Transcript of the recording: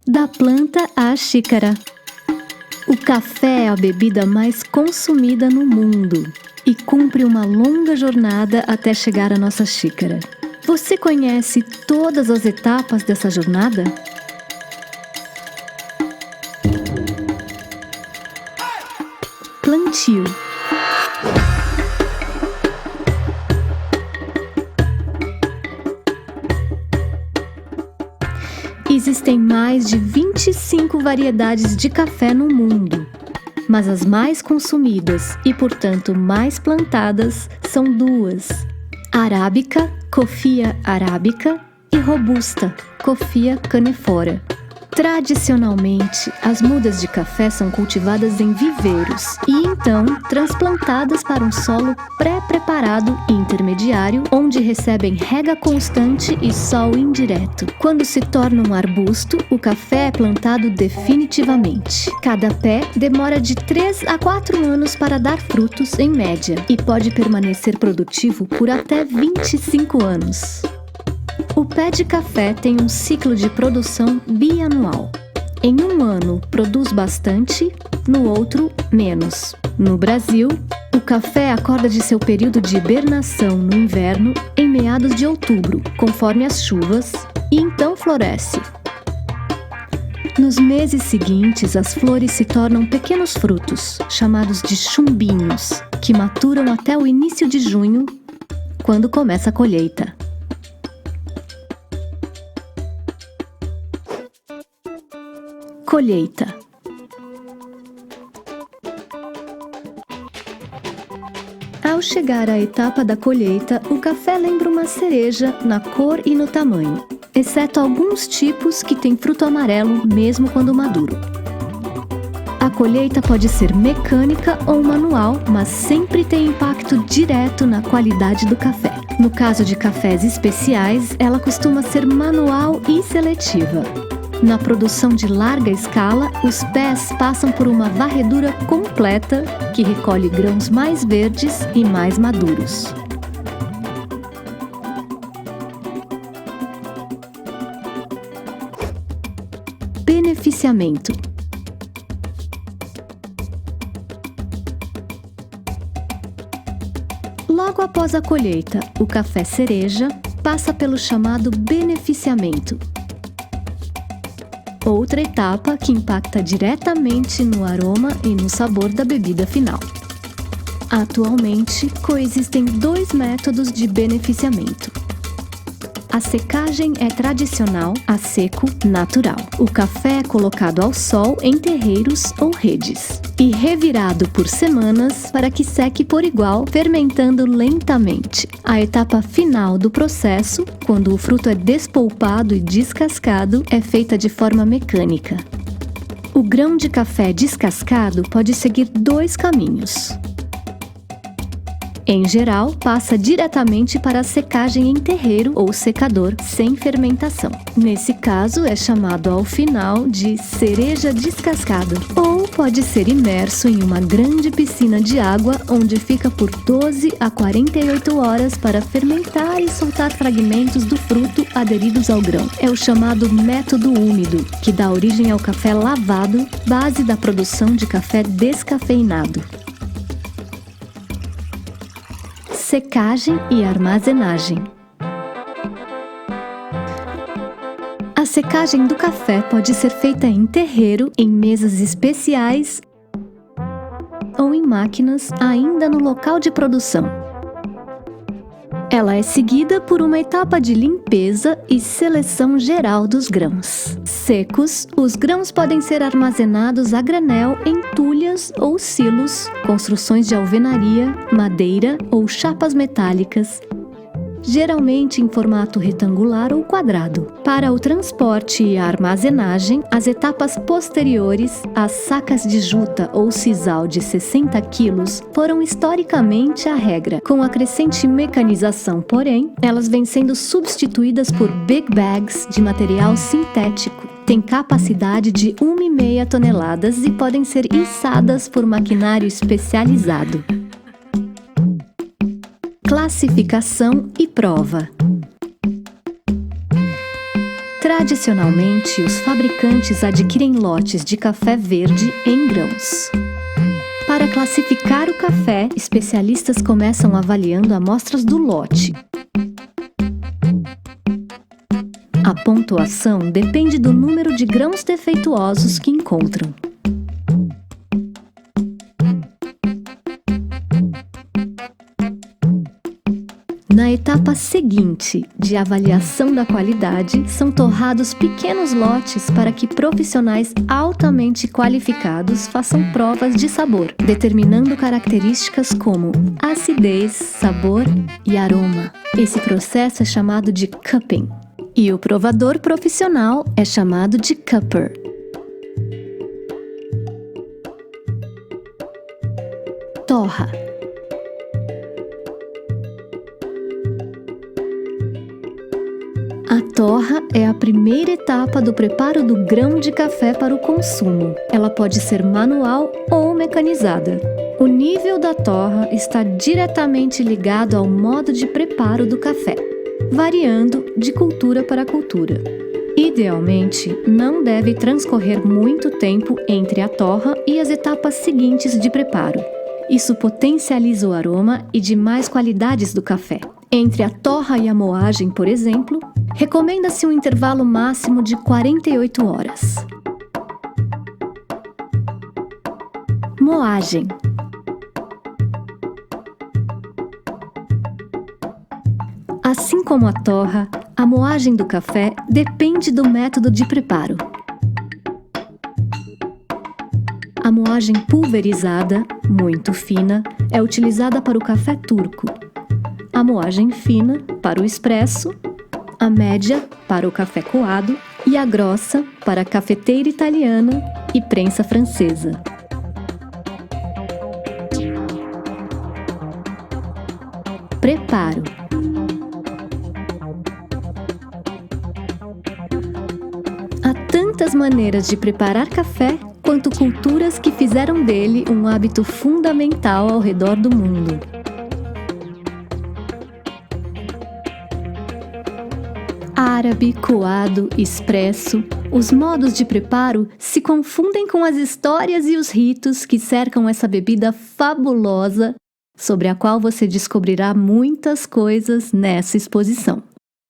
Da planta à xícara. O café é a bebida mais consumida no mundo e cumpre uma longa jornada até chegar à nossa xícara. Você conhece todas as etapas dessa jornada? Plantio. Existem mais de 25 variedades de café no mundo, mas as mais consumidas e, portanto, mais plantadas são duas: arábica, Coffea arabica, e robusta, Coffea canephora. Tradicionalmente, as mudas de café são cultivadas em viveiros e então transplantadas para um solo pré-preparado e intermediário, onde recebem rega constante e sol indireto. Quando se torna um arbusto, o café é plantado definitivamente. Cada pé demora de 3 a 4 anos para dar frutos, em média, e pode permanecer produtivo por até 25 anos. O pé de café tem um ciclo de produção bianual. Em um ano, produz bastante, no outro, menos. No Brasil, o café acorda de seu período de hibernação no inverno em meados de outubro, conforme as chuvas, e então floresce. Nos meses seguintes, as flores se tornam pequenos frutos, chamados de chumbinhos, que maturam até o início de junho, quando começa a colheita. Colheita. Ao chegar à etapa da colheita, o café lembra uma cereja na cor e no tamanho, exceto alguns tipos que têm fruto amarelo mesmo quando maduro. A colheita pode ser mecânica ou manual, mas sempre tem impacto direto na qualidade do café. No caso de cafés especiais, ela costuma ser manual e seletiva. Na produção de larga escala, os pés passam por uma varredura completa que recolhe grãos mais verdes e mais maduros. Beneficiamento. Logo após a colheita, o café cereja passa pelo chamado beneficiamento. Outra etapa que impacta diretamente no aroma e no sabor da bebida final. Atualmente, coexistem 2 métodos de beneficiamento. A secagem é tradicional, a seco, natural. O café é colocado ao sol em terreiros ou redes e revirado por semanas para que seque por igual, fermentando lentamente. A etapa final do processo, quando o fruto é despolpado e descascado, é feita de forma mecânica. O grão de café descascado pode seguir 2 caminhos. Em geral, passa diretamente para a secagem em terreiro ou secador sem fermentação. Nesse caso, é chamado ao final de cereja descascada. Ou pode ser imerso em uma grande piscina de água, onde fica por 12 a 48 horas para fermentar e soltar fragmentos do fruto aderidos ao grão. É o chamado método úmido, que dá origem ao café lavado, base da produção de café descafeinado. Secagem e armazenagem. A secagem do café pode ser feita em terreiro, em mesas especiais ou em máquinas ainda no local de produção. Ela é seguida por uma etapa de limpeza e seleção geral dos grãos. Secos, os grãos podem ser armazenados a granel em tulhas ou silos, construções de alvenaria, madeira ou chapas metálicas, geralmente em formato retangular ou quadrado. Para o transporte e a armazenagem, as etapas posteriores, as sacas de juta ou sisal de 60 kg, foram historicamente a regra. Com a crescente mecanização, porém, elas vêm sendo substituídas por big bags de material sintético. Têm capacidade de 1,5 toneladas e podem ser içadas por maquinário especializado. Classificação e prova. Tradicionalmente, os fabricantes adquirem lotes de café verde em grãos. Para classificar o café, especialistas começam avaliando amostras do lote. A pontuação depende do número de grãos defeituosos que encontram. Na etapa seguinte de avaliação da qualidade, são torrados pequenos lotes para que profissionais altamente qualificados façam provas de sabor, determinando características como acidez, sabor e aroma. Esse processo é chamado de cupping, e o provador profissional é chamado de cupper. Torra. A torra é a primeira etapa do preparo do grão de café para o consumo. Ela pode ser manual ou mecanizada. O nível da torra está diretamente ligado ao modo de preparo do café, variando de cultura para cultura. Idealmente, não deve transcorrer muito tempo entre a torra e as etapas seguintes de preparo. Isso potencializa o aroma e demais qualidades do café. Entre a torra e a moagem, por exemplo, recomenda-se um intervalo máximo de 48 horas. Moagem. Assim como a torra, a moagem do café depende do método de preparo. A moagem pulverizada, muito fina, é utilizada para o café turco. A moagem fina, para o expresso, a média, para o café coado, e a grossa, para a cafeteira italiana e prensa francesa. Preparo. Há tantas maneiras de preparar café quanto culturas que fizeram dele um hábito fundamental ao redor do mundo. Árabe, coado, expresso, os modos de preparo se confundem com as histórias e os ritos que cercam essa bebida fabulosa, sobre a qual você descobrirá muitas coisas nessa exposição.